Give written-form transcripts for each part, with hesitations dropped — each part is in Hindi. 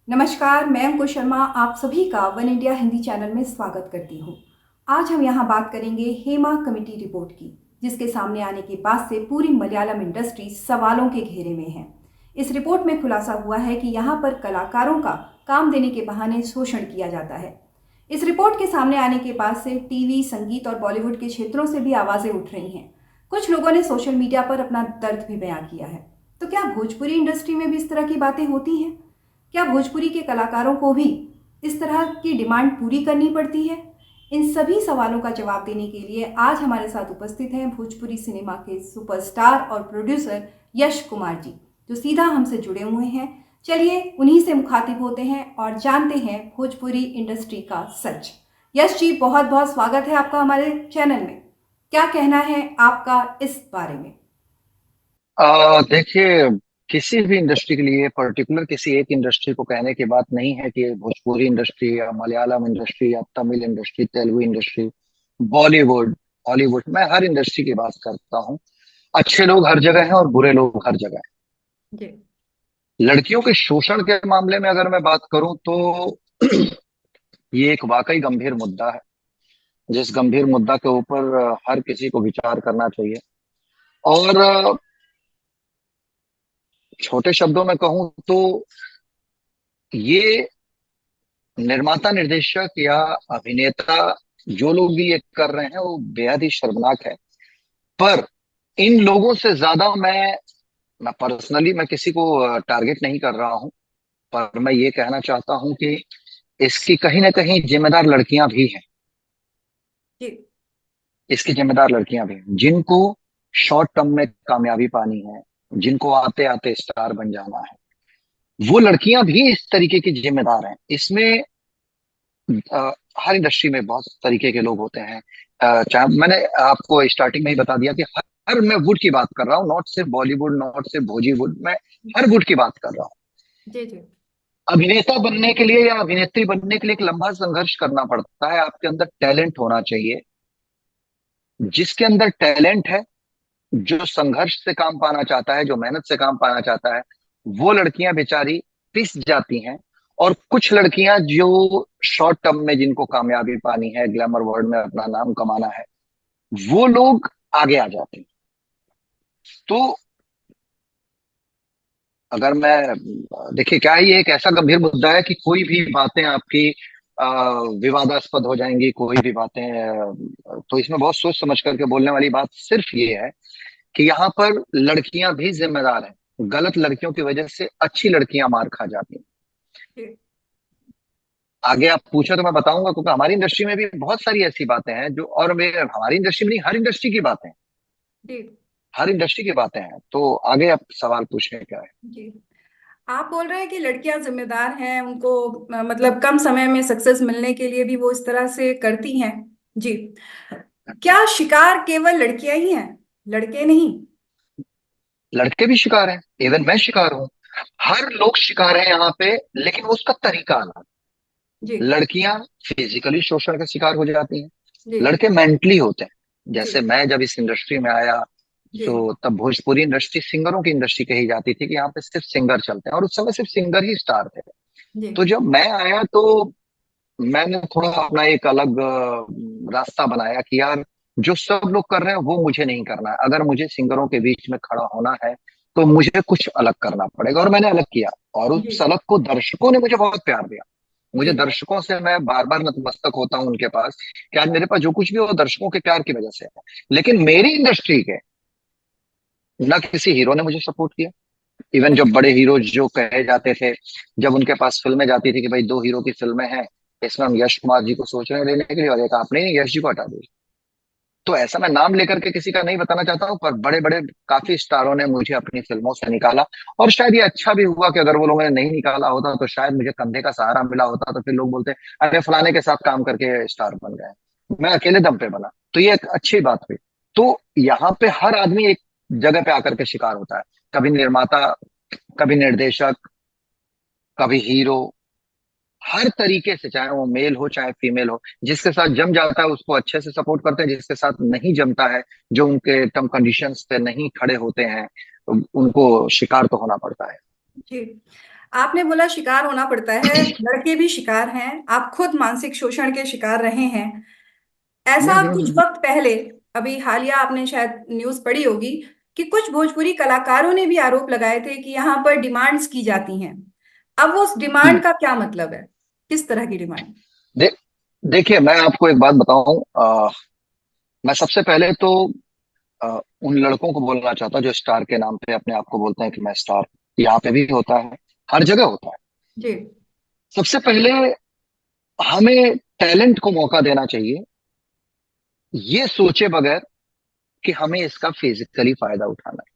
नमस्कार, मैं अंकुश शर्मा आप सभी का वन इंडिया हिंदी चैनल में स्वागत करती हूँ। आज हम यहाँ बात करेंगे हेमा कमेटी रिपोर्ट की, जिसके सामने आने के बाद से पूरी मलयालम इंडस्ट्री सवालों के घेरे में है। इस रिपोर्ट में खुलासा हुआ है कि यहाँ पर कलाकारों का काम देने के बहाने शोषण किया जाता है। इस रिपोर्ट के सामने आने के बाद से टीवी, संगीत और बॉलीवुड के क्षेत्रों से भी आवाज़ें उठ रही हैं। कुछ लोगों ने सोशल मीडिया पर अपना दर्द भी बयां किया है। तो क्या भोजपुरी इंडस्ट्री में भी इस तरह की बातें होती हैं? क्या भोजपुरी के कलाकारों को भी इस तरह की डिमांड पूरी करनी पड़ती है? इन सभी सवालों का जवाब देने के लिए आज हमारे साथ उपस्थित हैं भोजपुरी सिनेमा के सुपरस्टार और प्रोड्यूसर यश कुमार जी, जो सीधा हमसे जुड़े हुए हैं। चलिए उन्हीं से मुखातिब होते हैं और जानते हैं भोजपुरी इंडस्ट्री का सच। यश जी, बहुत बहुत स्वागत है आपका हमारे चैनल में। क्या कहना है आपका इस बारे में? देखिए, किसी भी इंडस्ट्री के लिए पर्टिकुलर किसी एक इंडस्ट्री को कहने की बात नहीं है कि भोजपुरी इंडस्ट्री या मलयालम इंडस्ट्री या Tamil industry, Telugu industry, Bollywood, Hollywood, मैं हर इंडस्ट्री की बात करता हूँ। अच्छे लोग हर जगह हैं और बुरे लोग हर जगह हैं। जी। लड़कियों के शोषण के मामले में अगर मैं बात करूं तो ये एक वाकई गंभीर मुद्दा है, जिस गंभीर मुद्दा के ऊपर हर किसी को विचार करना चाहिए। और छोटे शब्दों में कहूं तो ये निर्माता, निर्देशक या अभिनेता जो लोग भी ये कर रहे हैं वो बेहद ही शर्मनाक है। पर इन लोगों से ज्यादा मैं पर्सनली मैं किसी को टारगेट नहीं कर रहा हूं, पर मैं ये कहना चाहता हूं कि इसकी कहीं ना कहीं जिम्मेदार लड़कियां भी हैं। जी। इसकी जिम्मेदार लड़कियां भी हैं जिनको शॉर्ट टर्म में कामयाबी पानी है, जिनको आते आते स्टार बन जाना है। वो लड़कियां भी इस तरीके की जिम्मेदार हैं इसमें। हर इंडस्ट्री में बहुत तरीके के लोग होते हैं। चाहे मैंने आपको स्टार्टिंग में ही बता दिया कि हर मैं वुड की बात कर रहा हूँ, नॉट सिर्फ बॉलीवुड, नॉट सिर्फ भोजीवुड, मैं हर वुड की बात कर रहा हूँ। जी। जी। अभिनेता बनने के लिए या अभिनेत्री बनने के लिए एक लंबा संघर्ष करना पड़ता है। आपके अंदर टैलेंट होना चाहिए। जिसके अंदर टैलेंट है, जो संघर्ष से काम पाना चाहता है, जो मेहनत से काम पाना चाहता है, वो लड़कियां बेचारी पिस जाती हैं। और कुछ लड़कियां जो शॉर्ट टर्म में जिनको कामयाबी पानी है, ग्लैमर वर्ल्ड में अपना नाम कमाना है, वो लोग आगे आ जाते हैं। तो अगर मैं देखिए, क्या ये एक ऐसा गंभीर मुद्दा है कि कोई भी बातें आपकी विवादास्पद हो जाएंगी, कोई भी बातें तो इसमें बहुत सोच समझ करके बोलने वाली बात सिर्फ ये है कि यहाँ पर लड़कियां भी जिम्मेदार हैं। गलत लड़कियों की वजह से अच्छी लड़कियां मार खा जाती हैं। जी। आगे आप पूछो तो मैं बताऊंगा, क्योंकि हमारी इंडस्ट्री में भी बहुत सारी ऐसी बातें हैं जो, और मेरे हमारी इंडस्ट्री में नहीं, हर इंडस्ट्री की बातें हैं। जी। हर इंडस्ट्री की बातें हैं। तो आगे आप सवाल पूछें क्या है। जी। आप बोल रहे हैं कि लड़कियां जिम्मेदार हैं, उनको मतलब कम समय में सक्सेस मिलने के लिए भी वो इस तरह से करती हैं। जी। क्या शिकार केवल लड़कियां ही हैं, लड़के नहीं? लड़के भी शिकार हैं, इवन मैं शिकार हूं। हर लोग शिकार है यहाँ पे, लेकिन वो उसका तरीका अलग। जी। लड़कियां फिजिकली शोषण का शिकार हो जाती हैं, जी। लड़के मेंटली होते हैं। जी। जैसे मैं जब इस इंडस्ट्री में आया जी। तो तब भोजपुरी इंडस्ट्री सिंगरों की इंडस्ट्री कही जाती थी कि यहाँ पे सिर्फ सिंगर चलते हैं, और उस समय सिर्फ सिंगर ही स्टार थे। जी। तो जब मैं आया तो मैंने थोड़ा अपना एक अलग रास्ता बनाया कि यार, जो सब लोग कर रहे हैं वो मुझे नहीं करना है। अगर मुझे सिंगरों के बीच में खड़ा होना है तो मुझे कुछ अलग करना पड़ेगा, और मैंने अलग किया। और जी। उस अलग को दर्शकों ने मुझे बहुत प्यार दिया। जी। मुझे दर्शकों से मैं बार बार नतमस्तक होता हूँ उनके पास कि आज मेरे पास जो कुछ भी हो दर्शकों के प्यार की वजह से है। लेकिन मेरी इंडस्ट्री के ना किसी हीरो ने मुझे सपोर्ट किया। इवन जो अच्छा। बड़े हीरो जो कहे जाते थे, जब उनके पास फिल्में जाती थी कि भाई दो हीरो की फिल्में हैं, इसमें हम यश कुमार जी को सोच रहे हैं लेने के लिए, और एक आपने ही यश जी को हटा दिया। तो ऐसा मैं नाम लेकर के किसी का नहीं बताना चाहता हूँ, पर बड़े बड़े काफी स्टारों ने मुझे अपनी फिल्मों से निकाला। और शायद ये अच्छा भी हुआ कि अगर वो लोगों ने नहीं निकाला होता तो शायद मुझे कंधे का सहारा मिला होता, तो फिर लोग बोलते अरे फलाने के साथ काम करके स्टार बन गए, मैं अकेले दम पे बना। तो ये एक अच्छी बात हुई। तो यहाँ पे हर आदमी एक जगह पे आकर के शिकार होता है। कभी निर्माता, कभी निर्देशक, कभी हीरो। हर तरीके से, चाहे वो मेल हो चाहे फीमेल हो, जिसके साथ जम जाता है उसको अच्छे से सपोर्ट करते हैं, जिसके साथ नहीं जमता है, जो उनके टर्म कंडीशंस पे नहीं खड़े होते हैं, उनको शिकार तो होना पड़ता है। जी। आपने बोला शिकार होना पड़ता है, लड़के भी शिकार हैं, आप खुद मानसिक शोषण के शिकार रहे हैं। ऐसा कुछ हम्म। वक्त पहले, अभी हालिया आपने शायद न्यूज पढ़ी होगी कि कुछ भोजपुरी कलाकारों ने भी आरोप लगाए थे कि यहाँ पर डिमांड्स की जाती हैं। अब वो उस हम्म। डिमांड का क्या मतलब है? किस तरह की डिमांड? दे, देखिए मैं आपको एक बात बताऊं। मैं सबसे पहले तो उन लड़कों को बोलना चाहता हूं जो स्टार के नाम पे अपने आप को बोलते हैं कि मैं स्टार। यहाँ पे भी होता है, हर जगह होता है। जी। सबसे पहले हमें टैलेंट को मौका देना चाहिए, ये सोचे बगैर कि हमें इसका फिजिकली फायदा उठाना है।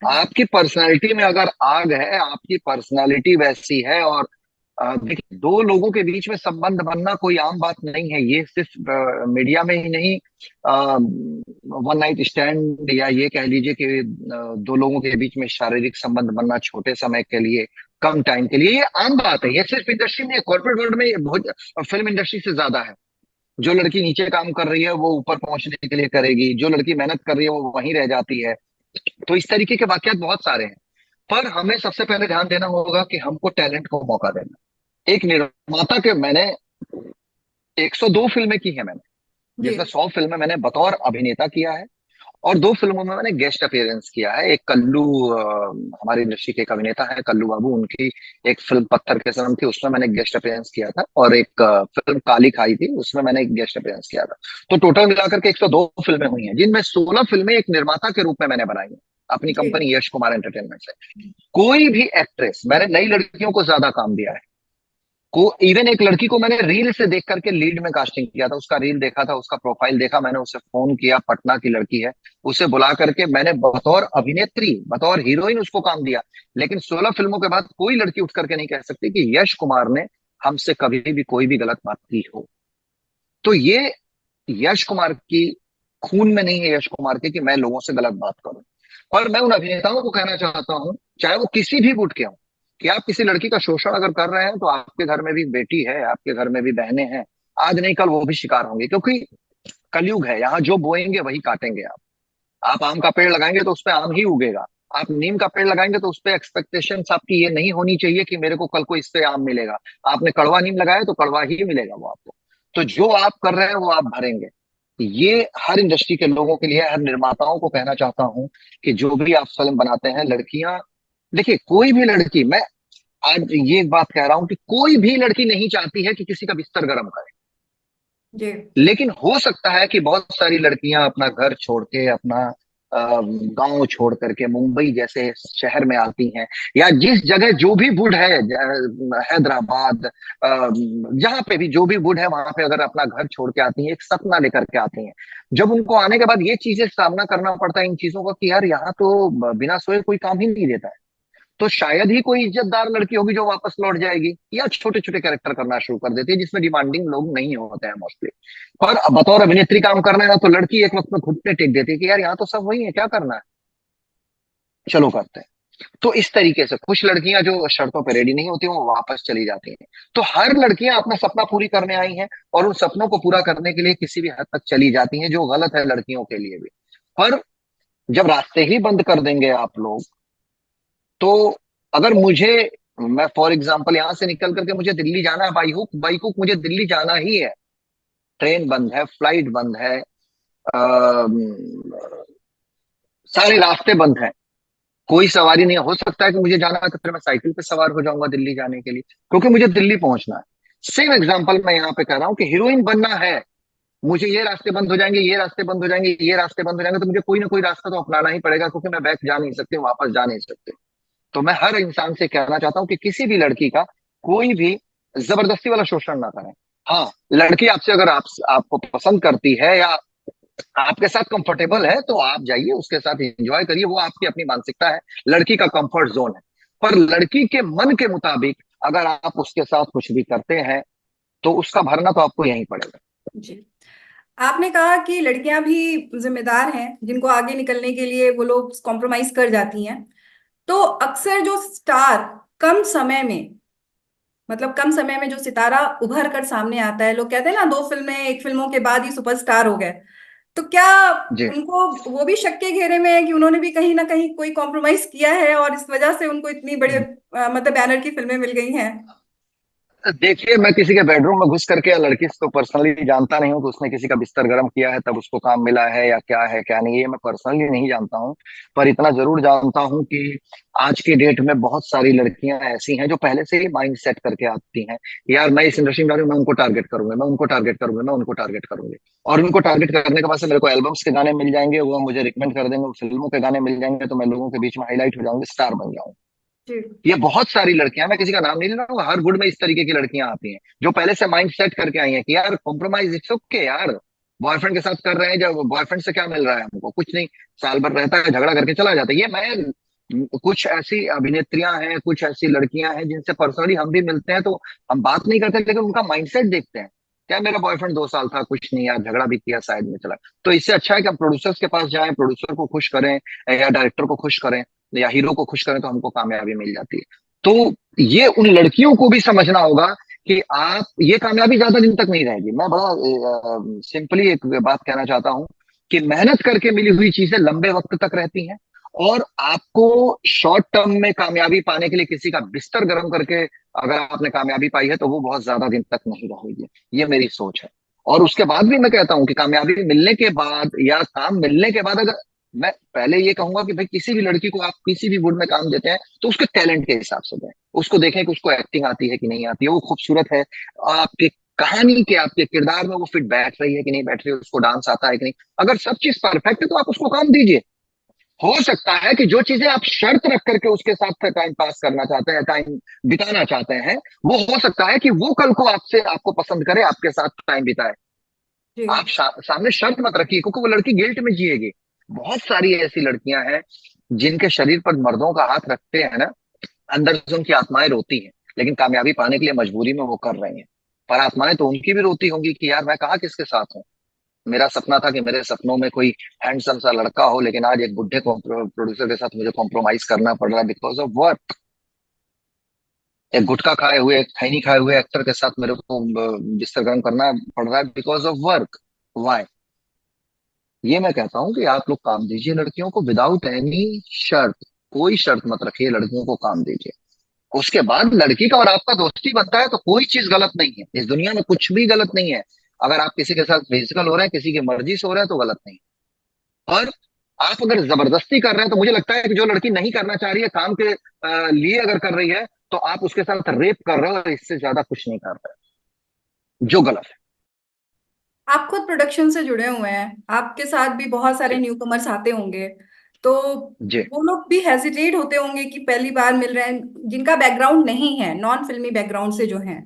अच्छा। आपकी पर्सनालिटी में अगर आग है, आपकी पर्सनालिटी वैसी है, और देखिए दो लोगों के बीच में संबंध बनना कोई आम बात नहीं है। ये सिर्फ मीडिया में ही नहीं, वन नाइट स्टैंड या ये कह लीजिए कि दो लोगों के बीच में शारीरिक संबंध बनना छोटे समय के लिए, कम टाइम के लिए, ये आम बात है। ये सिर्फ इंडस्ट्री में, कॉर्पोरेट वर्ल्ड में ये बहुत, फिल्म इंडस्ट्री से ज्यादा है। जो लड़की नीचे काम कर रही है वो ऊपर पहुंचने के लिए करेगी, जो लड़की मेहनत कर रही है वो वहीं रह जाती है। तो इस तरीके के वाकयात बहुत सारे हैं। पर हमें सबसे पहले ध्यान देना होगा कि हमको टैलेंट को मौका देना। एक निर्माता के मैंने 102 फिल्में की है मैंने, जी। जिसमें 100 फिल्में मैंने बतौर अभिनेता किया है, और 2 फिल्मों में मैंने गेस्ट अपीयरेंस किया है। एक कल्लू, हमारी इंडस्ट्री के एक अभिनेता है कल्लू बाबू, उनकी एक फिल्म पत्थर के सनम थी, उसमें मैंने गेस्ट अपीयरेंस किया था, और एक फिल्म काली खाई थी, उसमें मैंने एक गेस्ट अपीयरेंस किया था। तो टोटल मिलाकर के 102 फिल्में हुई हैं, जिनमें 16 फिल्में एक निर्माता के रूप में मैंने बनाई है अपनी जी। कंपनी यश कुमार एंटरटेनमेंट से। कोई भी एक्ट्रेस, मैंने नई लड़कियों को ज्यादा काम दिया है। को इवन एक लड़की को मैंने रील से देख करके लीड में कास्टिंग किया था। उसका रील देखा था, उसका प्रोफाइल देखा, मैंने उसे फोन किया, पटना की लड़की है, उसे बुला करके मैंने बतौर अभिनेत्री, बतौर हीरोइन उसको काम दिया। लेकिन 16 फिल्मों के बाद कोई लड़की उठ करके नहीं कह सकती कि यश कुमार ने हमसे कभी भी कोई भी गलत बात की हो। तो ये यश कुमार की खून में नहीं है, यश कुमार के, कि मैं लोगों से गलत बात करूं। पर मैं उन अभिनेताओं को कहना चाहता हूं, चाहे वो किसी भी गुट के हों, कि आप किसी लड़की का शोषण अगर कर रहे हैं तो आपके घर में भी बेटी है, आपके घर में भी बहनें हैं, आज नहीं कल वो भी शिकार होंगे। क्योंकि कलयुग है, यहाँ जो बोएंगे वही काटेंगे आप आम का पेड़ लगाएंगे तो उस पर आम ही उगेगा। आप नीम का पेड़ लगाएंगे तो उस पर एक्सपेक्टेशन आपकी ये नहीं होनी चाहिए कि मेरे को कल को इससे आम मिलेगा। आपने कड़वा नीम लगाया तो कड़वा ही मिलेगा वो आपको। तो जो आप कर रहे हैं वो आप भरेंगे। ये हर इंडस्ट्री के लोगों के लिए, हर निर्माताओं को कहना चाहता हूं कि जो भी आप फिल्म बनाते हैं, लड़कियां, देखिए कोई भी लड़की, मैं आज ये एक बात कह रहा हूं कि कोई भी लड़की नहीं चाहती है कि किसी का बिस्तर गर्म करे। जी। लेकिन हो सकता है कि बहुत सारी लड़कियां अपना घर छोड़ के, अपना गांव छोड़ करके मुंबई जैसे शहर में आती हैं, या जिस जगह जो भी वुड है, हैदराबाद, जहां पे भी जो भी वुड है वहां पे अगर अपना घर छोड़ के आती हैं, एक सपना लेकर के आती हैं। जब उनको आने के बाद ये चीजें सामना करना पड़ता है इन चीजों का, कि यार यहाँ तो बिना सोए कोई काम ही नहीं देता है, तो शायद ही कोई इज्जतदार लड़की होगी जो वापस लौट जाएगी, या छोटे छोटे कैरेक्टर करना शुरू कर देती है जिसमें डिमांडिंग लोग नहीं होते हैं मोस्टली। पर बतौर अभिनेत्री काम करना है ना, तो लड़की एक वक्त में घुटने टेक देती है कि यार यहाँ तो सब वही है, क्या करना है, चलो करते हैं। तो इस तरीके से कुछ लड़कियां जो शर्तों पर रेडी नहीं होती वो वापस चली जाती हैं। तो हर लड़कियां अपना सपना पूरी करने आई हैं, और उन सपनों को पूरा करने के लिए किसी भी हद तक चली जाती हैं, जो गलत है लड़कियों के लिए भी। पर जब रास्ते ही बंद कर देंगे आप लोग, तो अगर मुझे, मैं फॉर एग्जांपल यहां से निकल करके मुझे दिल्ली जाना है बाई हुक, बाई हुक मुझे दिल्ली जाना ही है, ट्रेन बंद है, फ्लाइट बंद है, अम, सारे रास्ते बंद हैं, कोई सवारी नहीं है। हो सकता है कि मुझे जाना है तो फिर मैं साइकिल पे सवार हो जाऊंगा दिल्ली जाने के लिए, क्योंकि मुझे दिल्ली पहुंचना है। सेम एग्जांपल मैं यहाँ पे कर रहा हूँ कि हीरोइन बनना है, मुझे ये रास्ते बंद हो जाएंगे, ये रास्ते बंद हो जाएंगे, ये रास्ते बंद हो जाएंगे, तो मुझे कोई ना कोई रास्ता तो अपनाना ही पड़ेगा, क्योंकि मैं बैक जा नहीं सकती, वापस जा नहीं सकती। तो मैं हर इंसान से कहना चाहता हूँ कि किसी भी लड़की का कोई भी जबरदस्ती वाला शोषण ना करें। हाँ, लड़की आपसे अगर आपको पसंद करती है, या आपके साथ कंफर्टेबल है, तो आप जाइए उसके साथ एंजॉय करिए, वो आपकी अपनी मानसिकता है, लड़की का कंफर्ट जोन है। पर लड़की के मन के मुताबिक अगर आप उसके साथ कुछ भी करते हैं, तो उसका भरना तो आपको यहीं पड़ेगा। जी। आपने कहा कि लड़कियां भी जिम्मेदार हैं, जिनको आगे निकलने के लिए वो लोग कॉम्प्रोमाइज कर जाती हैं। तो अक्सर जो स्टार कम समय में, मतलब कम समय में जो सितारा उभर कर सामने आता है, लोग कहते हैं ना, 2 फिल्में, 1 फिल्मों के बाद ही सुपरस्टार हो गए। तो क्या जी। उनको वो भी शक के घेरे में है कि उन्होंने भी कहीं ना कहीं कोई कॉम्प्रोमाइज किया है और इस वजह से उनको इतनी बड़ी मतलब बैनर की फिल्में मिल गई हैं? देखिए, मैं किसी के बेडरूम में घुस करके या लड़की को पर्सनली जानता नहीं हूँ कि उसने किसी का बिस्तर गर्म किया है तब उसको काम मिला है या क्या है क्या नहीं, ये मैं पर्सनली नहीं जानता हूँ। पर इतना जरूर जानता हूँ कि आज के डेट में बहुत सारी लड़कियां ऐसी हैं जो पहले से ही माइंड सेट करके आती हैं, यार मैं इस इंडस्ट्री में जा रही हूँ, मैं उनको टारगेट करूंगा, मैं उनको टारगेट करूंगा, मैं उनको टारगेट करूंगी। और उनको टारगेट करने के बाद से मेरे को एल्बम्स के गाने मिल जाएंगे, वो मुझे रिकमेंड कर देंगे, फिल्मों के गाने मिल जाएंगे, तो मैं लोगों के बीच में हाईलाइट हो जाऊंगी, स्टार बन जाऊंगा। जी। ये बहुत सारी लड़कियां, मैं किसी का नाम नहीं ले रहा हूँ, हर गुड़ में इस तरीके की लड़कियां आती हैं जो पहले से माइंड सेट करके आई हैं कि यार कॉम्प्रोमाइज इट्स ओके यार, बॉयफ्रेंड के साथ कर रहे हैं, जब बॉयफ्रेंड से क्या मिल रहा है हमको, कुछ नहीं, साल भर रहता है झगड़ा करके चला जाता है। ये मैं कुछ ऐसी अभिनेत्रियां हैं, कुछ ऐसी लड़कियां हैं जिनसे पर्सनली हम भी मिलते हैं, तो हम बात नहीं करते लेकिन उनका माइंडसेट देखते हैं। क्या मेरा बॉयफ्रेंड 2 साल था, कुछ नहीं यार, झगड़ा भी किया, साइड में चला। तो इससे अच्छा है कि हम प्रोड्यूसर्स के पास जाएं, प्रोड्यूसर को खुश करें या डायरेक्टर को खुश करें या हीरो को खुश करें, तो हमको कामयाबी मिल जाती है। तो ये उन लड़कियों को भी समझना होगा कि आप, ये कामयाबी ज्यादा दिन तक नहीं रहेगी। मैं बड़ा सिंपली एक बात कहना चाहता हूं कि मेहनत करके मिली हुई चीजें लंबे वक्त तक रहती हैं, और आपको शॉर्ट टर्म में कामयाबी पाने के लिए किसी का बिस्तर गर्म करके अगर आपने कामयाबी पाई है तो वो बहुत ज्यादा दिन तक नहीं रहेगी। ये मेरी सोच है। और उसके बाद भी मैं कहता हूं कि कामयाबी मिलने के बाद या काम मिलने के बाद, अगर मैं पहले ये कहूंगा कि भाई किसी भी लड़की को आप किसी भी वुड में काम देते हैं तो उसके टैलेंट के हिसाब से दें, उसको देखें कि उसको एक्टिंग आती है कि नहीं आती है, वो खूबसूरत है, आपके कहानी के आपके किरदार में वो फिट बैठ रही है कि नहीं बैठ रही है, उसको डांस आता है कि नहीं। अगर सब चीज परफेक्ट है तो आप उसको काम दीजिए। हो सकता है कि जो चीजें आप शर्त रख करके उसके साथ टाइम पास करना चाहते हैं, टाइम बिताना चाहते हैं, वो हो सकता है कि वो कल को आपसे आपको पसंद करे, आपके साथ टाइम बिताए। जी। आप सामने शर्त मत रखिए, क्योंकि वो लड़की गिल्ट में जिएगी। बहुत सारी ऐसी लड़कियां हैं जिनके शरीर पर मर्दों का हाथ रखते हैं ना, अंदर से उनकी आत्माएं रोती हैं, लेकिन कामयाबी पाने के लिए मजबूरी में वो कर रही हैं। पर आत्माएं तो उनकी भी रोती होंगी कि यार मैं कहाँ किसके साथ हूँ। मेरा सपना था कि मेरे सपनों में कोई हैंडसम सा लड़का हो, लेकिन आज एक बुढ़े प्रोड्यूसर के साथ मुझे कॉम्प्रोमाइज करना पड़ रहा है बिकॉज ऑफ वर्क। एक गुटखा खाए हुए, एक खैनी खाए हुए एक्टर के साथ मेरे को बिस्तर गर्म करना पड़ रहा है बिकॉज ऑफ वर्क। वाई? ये मैं कहता हूँ कि आप लोग काम दीजिए लड़कियों को विदाउट एनी शर्त। कोई शर्त मत रखिए, लड़कियों को काम दीजिए। उसके बाद लड़की का और आपका दोस्ती बनता है तो कोई चीज गलत नहीं है, इस दुनिया में कुछ भी गलत नहीं है। अगर आप किसी के साथ फिजिकल हो रहे हैं, किसी की मर्जी से हो रहे हैं, तो गलत नहीं। और आप अगर जबरदस्ती कर रहे हैं, तो मुझे लगता है कि जो लड़की नहीं करना चाह रही है, काम के लिए अगर कर रही है, तो आप उसके साथ रेप कर रहे हो, और इससे ज्यादा कुछ नहीं कर रहे, जो गलत है। आप खुद प्रोडक्शन से जुड़े हुए हैं, आपके साथ भी बहुत सारे जी। न्यू कमर्स आते होंगे, तो जी। वो लोग भी हेजिटेट होते होंगे कि पहली बार मिल रहे हैं, जिनका बैकग्राउंड नहीं है, नॉन फिल्मी बैकग्राउंड से जो हैं।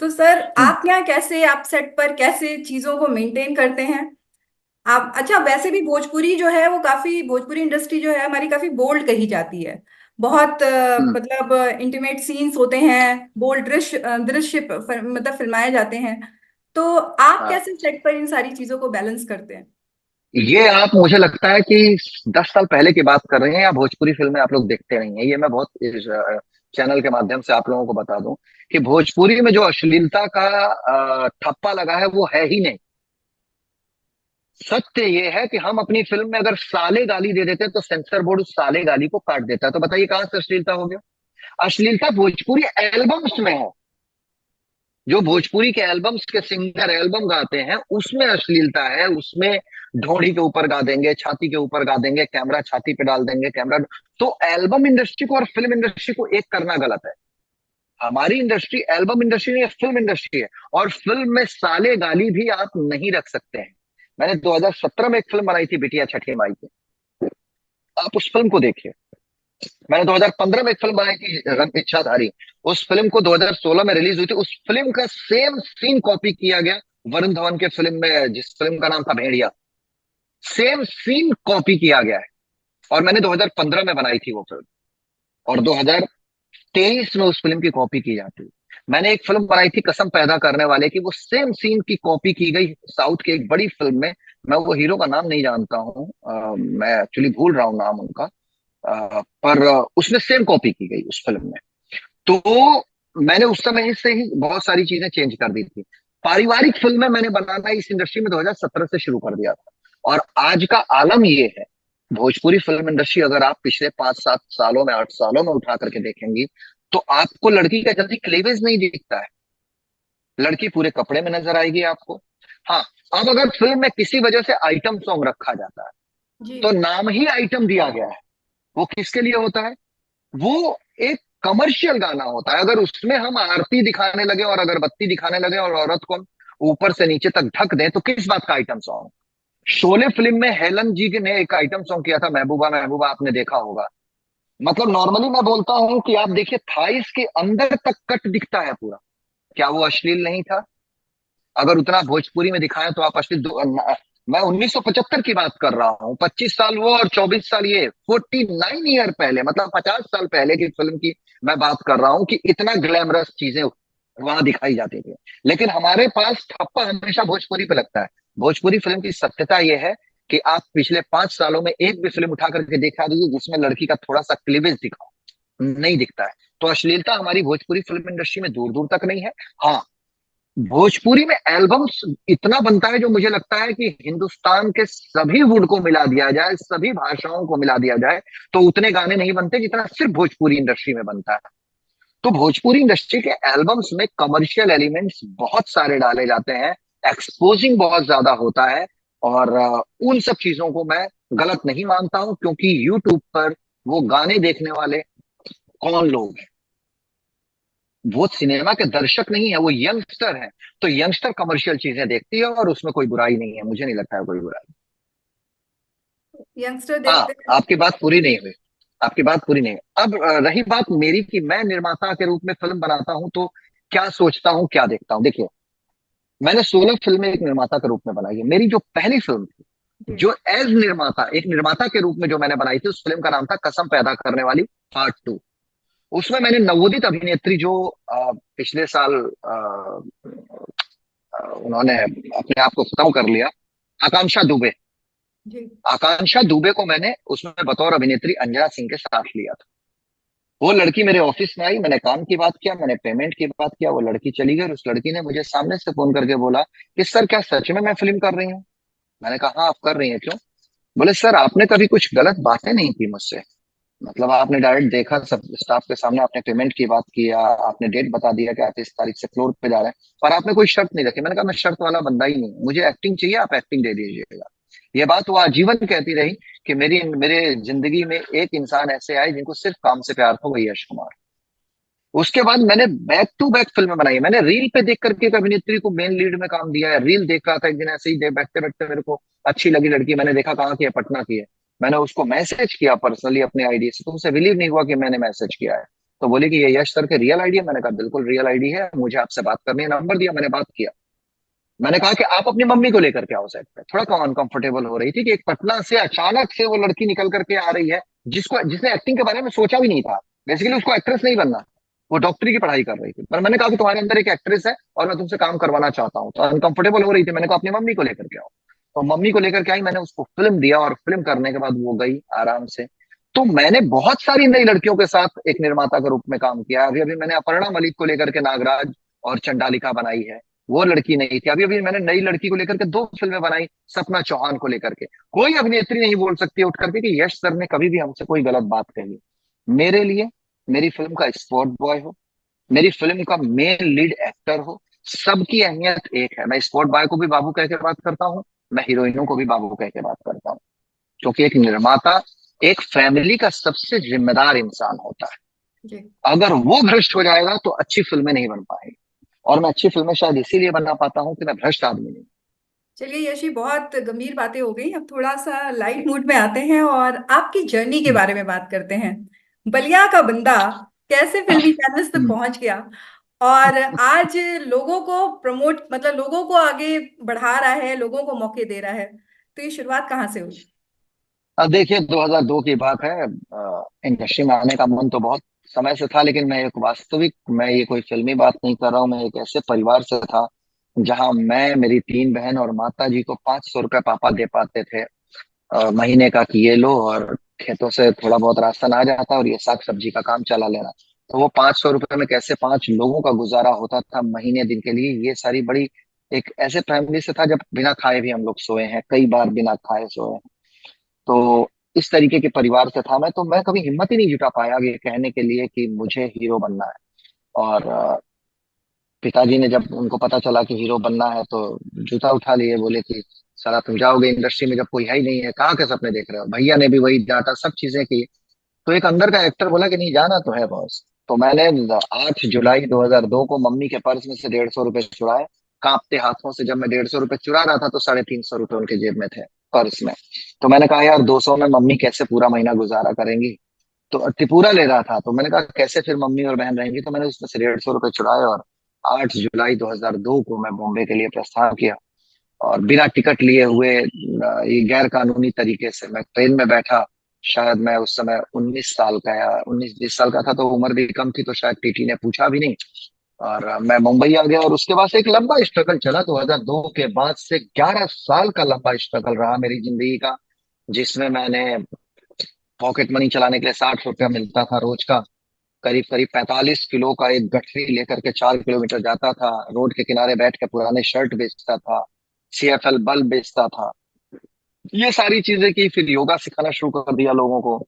तो सर हम्म। आप यहाँ कैसे, आप सेट पर कैसे चीजों को मेंटेन करते हैं? आप अच्छा, वैसे भी भोजपुरी जो है वो काफी, भोजपुरी इंडस्ट्री जो है हमारी काफी बोल्ड कही जाती है। बहुत हम्म। मतलब इंटीमेट सीन्स होते हैं, बोल्ड दृश्य दृश्य मतलब फिल्माए जाते हैं। तो आप हाँ। कैसे सेट पर इन सारी चीजों को बैलेंस करते हैं? ये आप, मुझे लगता है कि 10 साल पहले की बात कर रहे हैं, या भोजपुरी फिल्में आप लोग देखते नहीं है, ये मैं बहुत इस चैनल के माध्यम से आप लोगों को बता दूं कि भोजपुरी में जो अश्लीलता का ठप्पा लगा है वो है ही नहीं। सत्य ये है कि हम अपनी फिल्म में अगर साले गाली दे देते हैं तो सेंसर बोर्ड उस साले गाली को काट देता है। तो बताइए कहां से अश्लीलता हो गया? अश्लीलता भोजपुरी एल्बम्स में है। जो भोजपुरी के एल्बम्स के सिंगर एल्बम गाते हैं उसमें अश्लीलता है, उसमें ढोड़ी के ऊपर गा देंगे, छाती के ऊपर गा देंगे, कैमरा छाती पे डाल देंगे, कैमरा। तो एल्बम इंडस्ट्री को और फिल्म इंडस्ट्री को एक करना गलत है। हमारी इंडस्ट्री एल्बम इंडस्ट्री नहीं है, फिल्म इंडस्ट्री है। और फिल्म में साले गाली भी आप नहीं रख सकते हैं। मैंने 2017 में एक फिल्म बनाई थी, बिटिया छठी माई की, आप उस फिल्म को देखिए। मैंने 2015 में एक फिल्म बनाई थी, रंग इच्छाधारी। उस फिल्म को 2016 में रिलीज हुई थी, उस फिल्म का सेम सीन कॉपी किया गया वरुण धवन के फिल्म में, जिस फिल्म का नाम था भेड़िया। सेम सीन कॉपी किया गया है। और मैंने 2015 में बनाई थी वो फिल्म, और 2023 में उस फिल्म की कॉपी की जाती है। मैंने एक फिल्म बनाई थी कसम पैदा करने वाले की, वो सेम सीन की कॉपी की गई साउथ की एक बड़ी फिल्म में। मैं वो हीरो का नाम नहीं जानता हूँ, मैं एक्चुअली भूल रहा हूँ नाम उनका। पर उसमें सेम कॉपी की गई उस फिल्म में। तो मैंने उस समय से ही बहुत सारी चीजें चेंज कर दी थी। पारिवारिक फिल्में मैंने बनाना इस इंडस्ट्री में 2017 से शुरू कर दिया था। और आज का आलम ये है, भोजपुरी फिल्म इंडस्ट्री अगर आप पिछले 5-7 सालों में 8 सालों में उठा करके देखेंगी, तो आपको लड़की का जल्दी क्लीवेज नहीं दिखता है। लड़की पूरे कपड़े में नजर आएगी आपको। हाँ, अब अगर फिल्म में किसी वजह से आइटम सॉन्ग रखा जाता है, जी। तो नाम ही आइटम दिया गया है। वो किसके लिए होता है? वो एक कमर्शियल गाना होता है। अगर उसमें हम आरती दिखाने लगे और अगरबत्ती दिखाने लगे और औरत को हम ऊपर से नीचे तक ढक दें, तो किस बात का आइटम सॉन्ग? शोले फिल्म में हेलन जी ने एक आइटम सॉन्ग किया था, महबूबा महबूबा, आपने देखा होगा। मतलब नॉर्मली मैं बोलता हूं कि आप देखिए, थाइस के अंदर तक कट दिखता है पूरा। क्या वो अश्लील नहीं था? अगर उतना भोजपुरी में दिखाया तो आप अश्लील मैं 1975 की बात कर रहा हूँ। 25 साल वो और 24 साल ये, 49 ईयर पहले, मतलब 50 साल पहले की फिल्म की मैं बात कर रहा हूँ कि इतना ग्लैमरस चीजें वहां दिखाई जाती थी। लेकिन हमारे पास ठप्पा हमेशा भोजपुरी पे लगता है। भोजपुरी फिल्म की सत्यता यह है कि आप पिछले 5 सालों में एक भी फिल्म उठा करके दिखा दीजिए जिसमें लड़की का थोड़ा सा क्लीवेज दिखा, नहीं दिखता है। तो अश्लीलता हमारी भोजपुरी फिल्म इंडस्ट्री में दूर दूर तक नहीं है। हाँ, भोजपुरी में एल्बम्स इतना बनता है, जो मुझे लगता है कि हिंदुस्तान के सभी वुड को मिला दिया जाए, सभी भाषाओं को मिला दिया जाए, तो उतने गाने नहीं बनते जितना सिर्फ भोजपुरी इंडस्ट्री में बनता है। तो भोजपुरी इंडस्ट्री के एल्बम्स में कमर्शियल एलिमेंट्स बहुत सारे डाले जाते हैं, एक्सपोजिंग बहुत ज्यादा होता है। और उन सब चीजों को मैं गलत नहीं मानता हूं, क्योंकि यूट्यूब पर वो गाने देखने वाले कौन लोग हैं? वो सिनेमा के दर्शक नहीं है, वो यंगस्टर है। तो यंगस्टर कमर्शियल चीजें देखती है और उसमें कोई बुराई नहीं है, मुझे नहीं लगता है कोई बुराई। यंगस्टर हाँ, देखते हैं। आपकी बात पूरी नहीं हुई। आपकी बात पूरी नहीं हुई। अब रही बात मेरी कि मैं निर्माता के रूप में फिल्म बनाता हूं तो क्या सोचता हूँ, क्या देखता हूँ। देखिए, मैंने 16 फिल्में एक निर्माता के रूप में बनाई है। मेरी जो पहली फिल्म थी, जी। जो एज निर्माता, एक निर्माता के रूप में जो मैंने बनाई थी, उस फिल्म का नाम था कसम पैदा करने वाली पार्ट 2। उसमें मैंने नवोदित अभिनेत्री जो पिछले साल उन्होंने अपने आप को खत्म कर लिया, आकांक्षा दुबे। जी। आकांक्षा दुबे को मैंने उसमें बतौर अभिनेत्री अंजना सिंह के साथ लिया था। वो लड़की मेरे ऑफिस में आई, मैंने काम की बात किया, मैंने पेमेंट की बात किया, वो लड़की चली गई और उस लड़की ने मुझे सामने से फोन करके बोला कि सर, क्या सच में मैं फिल्म कर रही हूँ? मैंने कहा हाँ, आप कर रही हैं, क्यों? बोले सर, आपने कभी कुछ गलत बातें नहीं की मुझसे। मतलब आपने डायरेक्ट देखा, सब स्टाफ के सामने आपने पेमेंट की बात किया, आपने डेट बता दिया कि आप इस तारीख से फ्लोर पे जा रहे हैं, पर आपने कोई शर्त नहीं रखी। मैंने कहा मैं शर्त वाला बंदा ही नहीं हूं, मुझे एक्टिंग चाहिए, आप एक्टिंग दे दीजिएगा। ये बात वो आजीवन कहती रही कि मेरी मेरे जिंदगी में एक इंसान ऐसे आए जिनको सिर्फ काम से प्यार था, वही यश कुमार। उसके बाद मैंने बैक टू बैक फिल्में बनाई है। मैंने रील पे देख करके एक अभिनेत्री को मेन लीड में काम दिया है। रील देख रहा था एक दिन, ऐसे ही बैठते बैठते मेरे को अच्छी लगी लड़की, मैंने देखा कहाँ की है, पटना की है। मैंने उसको मैसेज किया पर्सनली अपने आईडी से, तो उसे बिलीव नहीं हुआ कि मैंने मैसेज किया है। तो बोले कि ये यश सर के रियल आईडी है। मैंने कहा बिल्कुल रियल आईडी है, मुझे आपसे बात करनी है। नंबर दिया, मैंने बात किया। मैंने कहा कि आप अपनी मम्मी को लेकर के आओ सेट पे। थोड़ा कम अनकंफर्टेबल हो रही थी कि एक पटना से अचानक से वो लड़की निकल करके आ रही है, जिसने एक्टिंग के बारे में सोचा भी नहीं था। बेसिकली उसको एक्ट्रेस नहीं बनना, वो डॉक्टरी की पढ़ाई कर रही थी। पर मैंने कहा कि तुम्हारे अंदर एक एक्ट्रेस है और मैं तुमसे काम करवाना चाहता हूँ। तो अनकंफर्टेबल हो रही थी, मैंने कहा अपनी मम्मी को लेकर के आओ। तो मम्मी को लेकर के आई, मैंने उसको फिल्म दिया और फिल्म करने के बाद वो गई आराम से। तो मैंने बहुत सारी नई लड़कियों के साथ एक निर्माता के रूप में काम किया। अभी अभी मैंने अपर्णा मलिक को लेकर के नागराज और चंडालिका बनाई है, वो लड़की नहीं थी। अभी अभी मैंने नई लड़की को लेकर के 2 फिल्में बनाई, सपना चौहान को लेकर के। कोई अभिनेत्री नहीं बोल सकती उठ करके कि यश सर ने कभी भी हमसे कोई गलत बात कही। मेरे लिए मेरी फिल्म का स्पॉट बॉय हो, मेरी फिल्म का मेन लीड एक्टर हो, सबकी अहमियत एक है। मैं स्पॉट बॉय को भी बाबू कह के बात करता हूँ, मैं हीरोइनों को भी बाबू कह के बात करता हूँ। क्योंकि एक निर्माता एक फैमिली का सबसे जिम्मेदार इंसान होता है। जी। अगर वो भ्रष्ट हो जाएगा तो अच्छी फिल्में नहीं बन पाएंगी। और मैं अच्छी फिल्में शायद इसीलिए बना पाता हूँ कि मैं भ्रष्ट आदमी नहीं। चलिए यशी, बहुत गंभीर बातें हो गई, अब थोड़ा सा लाइट मूड में आते हैं और आपकी जर्नी के हम्म, बारे में बात करते हैं। बलिया का बंदा कैसे फिल्मी चैनल्स तक हम्म। पहुंच गया और आज लोगों को प्रमोट, मतलब लोगों को आगे बढ़ा रहा है, लोगों को मौके दे रहा है। तो ये शुरुआत कहाँ से हुई? अब देखिए, 2002 की बात है। इंडस्ट्री में आने का मन तो बहुत समय से था, लेकिन मैं एक वास्तविक, मैं ये कोई फिल्मी बात नहीं कर रहा हूँ, मैं एक ऐसे परिवार से था जहां मैं, मेरी 3 बहन और माता जी को 500 रुपये पापा दे पाते थे महीने का, कि ये लो, और खेतों से थोड़ा बहुत राशन आ जाता और ये साग सब्जी का काम चला लेना। तो वो 500 रुपये में कैसे 5 लोगों का गुजारा होता था महीने दिन के लिए, ये सारी बड़ी एक ऐसे फैमिली से था जब बिना खाए भी हम लोग सोए हैं, कई बार बिना खाए सोए हैं। तो इस तरीके के परिवार से था मैं, तो मैं कभी हिम्मत ही नहीं जुटा पाया ये कहने के लिए कि मुझे हीरो बनना है। और पिताजी ने जब उनको पता चला कि हीरो बनना है तो जूता उठा लिए, बोले कि साला तुम जाओगे इंडस्ट्री में जब कोई है ही नहीं है, कहाँ के सपने देख रहे हो। भैया ने भी वही डांटा, सब चीजें की। तो एक अंदर का एक्टर बोला कि नहीं, जाना तो है बॉस। तो मैंने 8 जुलाई 2002 को मम्मी के पर्स में से 150 रुपए चुराए। कांपते हाथों से जब मैं 150 रुपए चुरा रहा था तो 350 रुपए उनके जेब में थे, पर्स में। तो मैंने कहा यार 200 में मम्मी कैसे पूरा महीना गुजारा करेंगी। तो त्रिपुरा ले रहा था, तो मैंने कहा कैसे फिर मम्मी और बहन रहेंगी। तो मैंने उसमें से 150 रुपए चुराए और 8 जुलाई 2002 को मैं बॉम्बे के लिए प्रस्थान किया। और बिना टिकट लिए हुए, ये गैर कानूनी तरीके से मैं ट्रेन में बैठा। शायद मैं उस समय 19 साल का या 19-20 साल का था, तो उम्र भी कम थी, तो शायद टीटी ने पूछा भी नहीं। और मैं मुंबई आ गया। और उसके बाद से एक लंबा स्ट्रगल चला, 2002 के बाद से 11 साल का लंबा स्ट्रगल रहा मेरी जिंदगी का, जिसमें मैंने पॉकेट मनी चलाने के लिए 60 रुपया मिलता था रोज का। करीब करीब 45 किलो का एक गठरी लेकर के 4 किलोमीटर जाता था। रोड के किनारे बैठ के पुराने शर्ट बेचता था, CFL बल्ब बेचता था। ये सारी चीजें की, फिर योगा सिखाना शुरू कर दिया लोगों को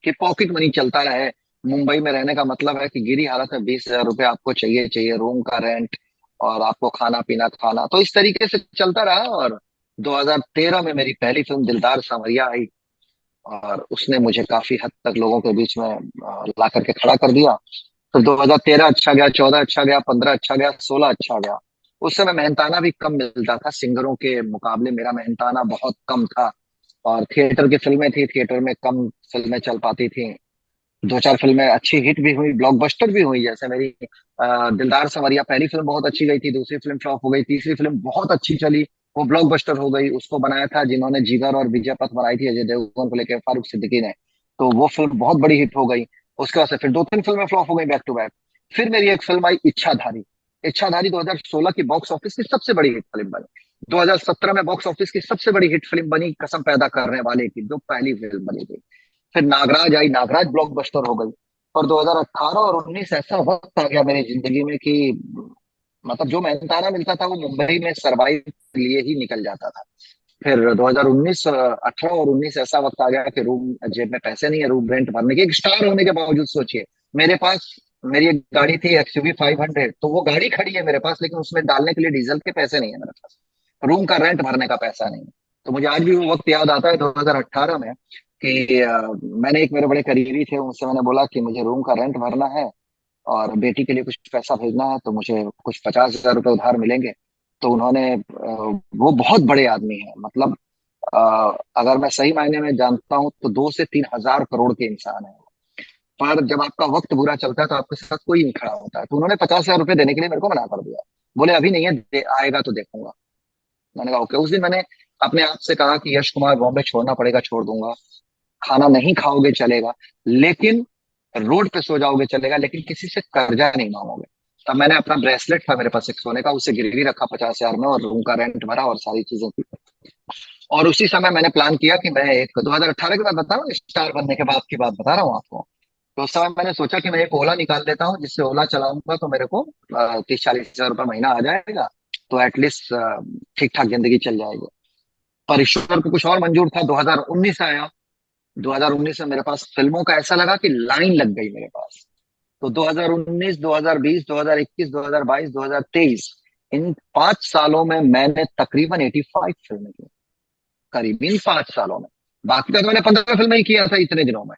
कि पॉकेट मनी चलता रहे। मुंबई में रहने का मतलब है कि गिरी हालत में 20,000 रुपये आपको चाहिए चाहिए, रूम का रेंट और आपको खाना पीना खाना। तो इस तरीके से चलता रहा। और 2013 में मेरी पहली फिल्म दिलदार सांवरिया आई, और उसने मुझे काफी हद तक लोगों के बीच में ला करके खड़ा कर दिया। फिर 2013 अच्छा गया, 14 अच्छा गया, 15 अच्छा गया, 16 अच्छा गया। उस समय मेहनताना भी कम मिलता था, सिंगरों के मुकाबले मेरा मेहनताना बहुत कम था। और थिएटर की फिल्में थी, थिएटर में कम फिल्में चल पाती थी। दो चार फिल्में अच्छी हिट भी हुई, ब्लॉकबस्टर भी हुई, जैसे मेरी दिलदार संवरिया पहली फिल्म बहुत अच्छी गई थी, दूसरी फिल्म फ्लॉप हो गई, तीसरी फिल्म बहुत अच्छी चली, वो ब्लॉकबस्टर हो गई। उसको बनाया था जिन्होंने जिगर और विजय पथ बनाई थी, अजय देवगन को लेकर फारूक सिद्दीकी ने। तो वो फिल्म बहुत बड़ी हिट हो गई। उसके बाद से फिर दो तीन फिल्में फ्लॉप हो गई बैक टू बैक। फिर मेरी एक फिल्म आई इच्छाधारी। इच्छाधारी 2016 की बॉक्स ऑफिस की सबसे बड़ी हिट फिल्म बनी। 2017 में बॉक्स ऑफिस की सबसे बड़ी हिट फिल्म बनी कसम पैदा करने वाले की, जो पहली फिल्म बनी थी। फिर नागराज आई, नागराज ब्लॉकबस्टर हो गई। और 2018 और 19 ऐसा वक्त आ गया मेरी जिंदगी में कि मतलब जो मेहनताना मिलता था वो मुंबई में सरवाइव के लिए ही निकल जाता था। फिर 2019, 18 और 19 ऐसा वक्त आ गया कि रूम जेब में पैसे नहीं है रूम रेंट भरने के। एक स्टार होने के बावजूद सोचिए, मेरे पास मेरी एक गाड़ी थी XUV 500, तो वो गाड़ी खड़ी है मेरे पास, लेकिन उसमें डालने के लिए डीजल के पैसे नहीं है मेरे पास, रूम का रेंट भरने का पैसा नहीं है। तो मुझे आज भी वो वक्त याद आता है 2018 में कि मैंने एक मेरे बड़े करीबी थे, उनसे मैंने बोला कि मुझे रूम का रेंट भरना है और बेटी के लिए कुछ पैसा भेजना है, तो मुझे कुछ 50,000 रुपये उधार मिलेंगे। तो उन्होंने वो बहुत बड़े आदमी है, मतलब अ, अगर मैं सही मायने में जानता हूँ तो 2 से 3 हजार करोड़ के इंसान है। पर जब आपका वक्त बुरा चलता है तो आपके साथ कोई नहीं खड़ा होता है। तो उन्होंने 50,000 रुपये देने के लिए मेरे को मना कर दिया। बोले अभी नहीं है, आएगा तो देखूंगा। मैंने कहा ओके। उस दिन मैंने अपने आप से कहा कि यश कुमार, बॉम्बे छोड़ना पड़ेगा, छोड़ दूंगा। खाना नहीं खाओगे चलेगा, लेकिन रोड पे सो जाओगे चलेगा, लेकिन किसी से कर्जा नहीं मांगोगे। तब मैंने अपना ब्रेसलेट था मेरे पास एक सोने का, उसे गिरवी रखा 50,000 में, और रूम का रेंट भरा और सारी चीजें की। और उसी समय मैंने प्लान किया कि मैं एक 2018 के बाद बता रहा हूँ, स्टार बनने के बाद की बात बता रहा हूँ आपको। तो उस समय मैंने सोचा कि मैं एक ओला निकाल लेता हूँ, जिससे ओला चलाऊंगा तो मेरे को 30-40 हजार रुपये महीना आ जाएगा। तो एटलीस्ट ठीक ठाक जिंदगी चल जाएगी। पर ईश्वर को कुछ और मंजूर था। 2019 आया। 2019 में मेरे पास फिल्मों का ऐसा लगा कि लाइन लग गई मेरे पास। तो 2019, 2020, 2021, 2022, 2023, इन 5 सालों में मैंने तकरीबन 85 फिल्में की, करीब इन 5 सालों में। बाकी का तो मैंने 15 फिल्में ही किया था इतने दिनों में।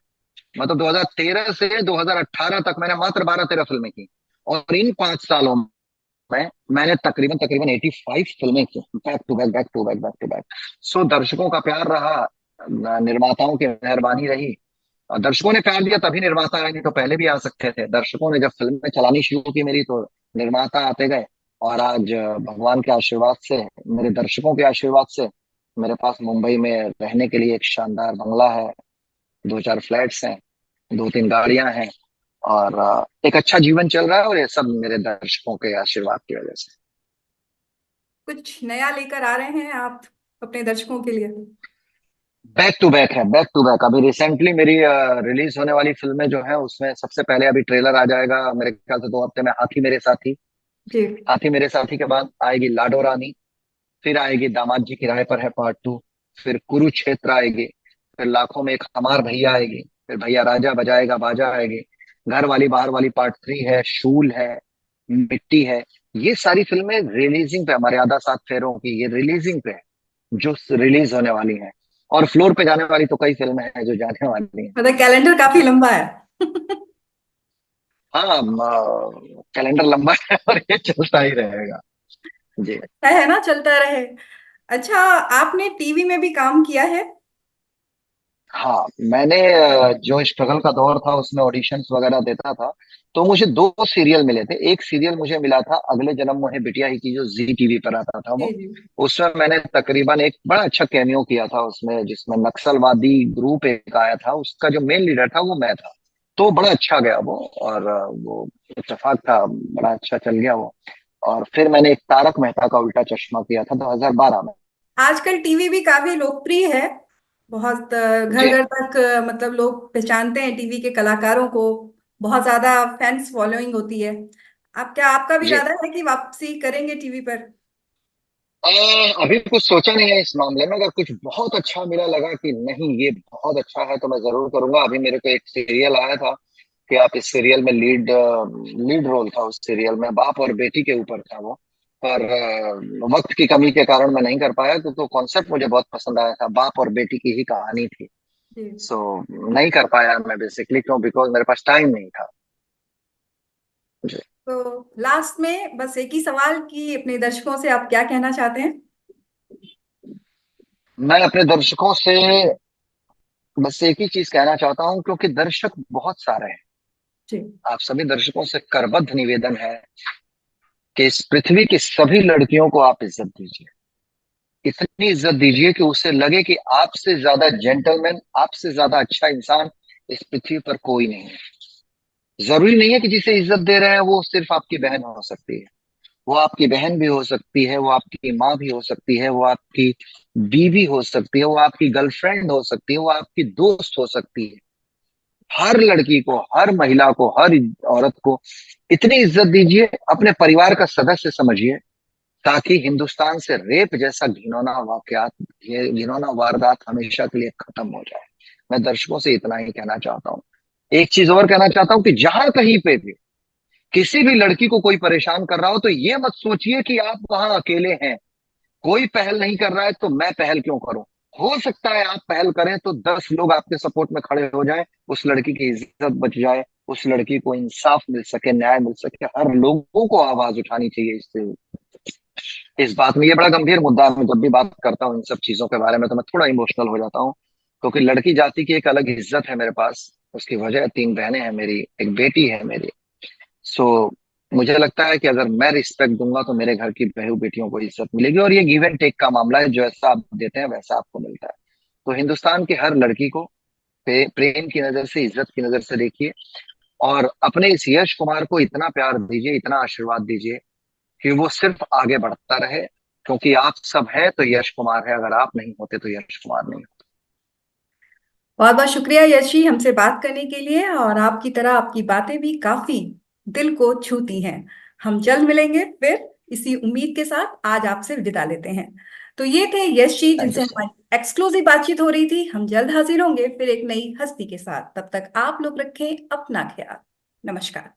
मतलब 2013 से 2018 तक मैंने मात्र 12-13 फिल्में की। और इन 5 सालों में मैंने तकरीबन तकरीबन 85 फिल्में की, back to back, back to back, back to back. So दर्शकों का प्यार रहा, निर्माताओं की मेहरबानी रही। और दर्शकों ने प्यार दिया तभी निर्माता आए, नहीं तो पहले भी आ सकते थे। दर्शकों ने जब फिल्में चलानी शुरू की मेरी, तो निर्माता आते गए। और आज भगवान के आशीर्वाद से, मेरे दर्शकों के आशीर्वाद से, मेरे पास मुंबई में रहने के लिए एक शानदार बंगला है, दो चार फ्लैट्स हैं, दो तीन गाड़ियां हैं, और एक अच्छा जीवन चल रहा है। और ये सब मेरे दर्शकों के आशीर्वाद की वजह से। कुछ नया लेकर आ रहे हैं आप अपने दर्शकों के लिए? बैक टू बैक है, बैक टू बैक। अभी रिसेंटली मेरी रिलीज होने वाली फिल्में जो है, उसमें सबसे पहले अभी ट्रेलर आ जाएगा मेरे ख्याल से 2 हफ्ते में, हाथी मेरे साथी। जी। हाथी मेरे साथी के बाद आएगी लाडो रानी, फिर आएगी दामाद जी किराए पर है पार्ट 2, फिर कुरुक्षेत्र आएगी, फिर लाखों में एक हमार भैया आएगी, फिर भैया राजा बजाएगा बाजा आएगी, घर वाली बाहर वाली पार्ट 3 है, शूल है, मिट्टी है। ये सारी फिल्में रिलीजिंग पे, मर्यादा 7 फेरों की ये रिलीजिंग पे है, जो रिलीज होने वाली हैं। और फ्लोर पे जाने वाली तो कई फिल्में हैं जो जाने वाली हैं। मतलब कैलेंडर काफी लंबा है। हाँ, कैलेंडर लंबा है और ये चलता ही रहेगा। जी। है ना, चलता रहे। अच्छा, आपने टीवी में भी काम किया है? हाँ, मैंने जो स्ट्रगल का दौर था उसमें ऑडिशंस वगैरह देता था। तो मुझे 2 सीरियल मिले थे। एक सीरियल मुझे मिला था अगले जन्म मोहे बिटिया ही की, जो जी टीवी पर आता था जी वो। जी। उसमें मैंने तकरीबन एक बड़ा अच्छा कैमियो किया था उसमें, जिसमें नक्सलवादी ग्रुप एक आया था, उसका जो मेन लीडर था वो मैं था। तो बड़ा अच्छा गया वो। और वो इत्तेफाक था, बड़ा अच्छा चल गया वो। और फिर मैंने एक तारक मेहता का उल्टा चश्मा किया था 2012 में। आजकल टीवी भी काफी लोकप्रिय है। बहुत घर जी। घर तक मतलब लोग पहचानते हैं टीवी के कलाकारों को। बहुत ज्यादा फैंस फॉलोइंग होती है। आप क्या, आपका भी जी। इरादा है कि वापसी करेंगे टीवी पर? अ, अभी कुछ सोचा नहीं है इस मामले में। अगर कुछ बहुत अच्छा मिला, लगा कि नहीं ये बहुत अच्छा है, तो मैं जरूर करूंगा। अभी मेरे को एक सीरियल आया था कि आप इस सीरियल में लीड लीड रोल था। उस सीरियल में बाप और बेटी के ऊपर था वो। पर वक्त की कमी के कारण मैं नहीं कर पाया, क्योंकि कॉन्सेप्ट मुझे बहुत पसंद आया था, बाप और बेटी की ही कहानी थी। जी। सो नहीं कर पाया मैं बेसिकली, क्यों? बिकॉज मेरे पास टाइम नहीं था। जी। तो लास्ट में बस एक ही सवाल कि अपने दर्शकों से आप क्या कहना चाहते हैं? मैं अपने दर्शकों से बस एक ही चीज कहना चाहता हूँ, क्योंकि दर्शक बहुत सारे हैं। जी। आप सभी दर्शकों से करबद्ध निवेदन है कि इस पृथ्वी की सभी लड़कियों को आप इज्जत दीजिए। इतनी इज्जत दीजिए कि उसे लगे कि आपसे ज्यादा जेंटलमैन, आपसे ज्यादा अच्छा इंसान इस पृथ्वी पर कोई नहीं है। जरूरी नहीं है कि जिसे इज्जत दे रहे हैं वो सिर्फ आपकी बहन हो सकती है। वो आपकी बहन भी हो सकती है, वो आपकी माँ भी हो सकती है, वो आपकी बीवी हो सकती है, वो आपकी गर्लफ्रेंड हो सकती है, वो आपकी दोस्त हो सकती है। हर लड़की को, हर महिला को, हर औरत को इतनी इज्जत दीजिए, अपने परिवार का सदस्य समझिए, ताकि हिंदुस्तान से रेप जैसा घिनौना वाकयात, ये घिनौना वारदात हमेशा के लिए खत्म हो जाए। मैं दर्शकों से इतना ही कहना चाहता हूँ। एक चीज और कहना चाहता हूँ कि जहां कहीं पे भी किसी भी लड़की को कोई परेशान कर रहा हो, तो ये मत सोचिए कि आप वहां अकेले हैं। कोई पहल नहीं कर रहा है तो मैं पहल क्यों करूं? हो सकता है आप पहल करें तो 10 लोग आपके सपोर्ट में खड़े हो जाएं, उस लड़की की इज्जत बच जाए, उस लड़की को इंसाफ मिल सके, न्याय मिल सके। हर लोगों को आवाज उठानी चाहिए इससे, इस बात में। ये बड़ा गंभीर मुद्दा है। मैं जब भी बात करता हूँ इन सब चीजों के बारे में तो मैं थोड़ा इमोशनल हो जाता हूँ, क्योंकि लड़की जाति की एक अलग इज्जत है मेरे पास। उसकी वजह 3 बहनें हैं मेरी, एक बेटी है मेरी। सो मुझे लगता है कि अगर मैं रिस्पेक्ट दूंगा तो मेरे घर की बहू बेटियों को इज्जत मिलेगी। और ये गिव एंड टेक का मामला है, जो ऐसा आप देते हैं वैसा आपको मिलता है। तो हिंदुस्तान की हर लड़की को प्रेम की नजर से, इज्जत की नजर से देखिए। और अपने इस यश कुमार को इतना प्यार दीजिए, इतना आशीर्वाद दीजिए कि वो सिर्फ आगे बढ़ता रहे। क्योंकि आप सब है तो यश कुमार है, अगर आप नहीं होते तो यश कुमार नहीं होता। बहुत बहुत शुक्रिया यश जी, हमसे बात करने के लिए। और आपकी तरह आपकी बातें भी काफी दिल को छूती हैं। हम जल्द मिलेंगे फिर, इसी उम्मीद के साथ आज आपसे विदा लेते हैं। तो ये थे यश जी, थैंक जिनसे यू सर। हमारी एक्सक्लूसिव बातचीत हो रही थी। हम जल्द हाजिर होंगे फिर एक नई हस्ती के साथ। तब तक आप लोग रखें अपना ख्याल। नमस्कार।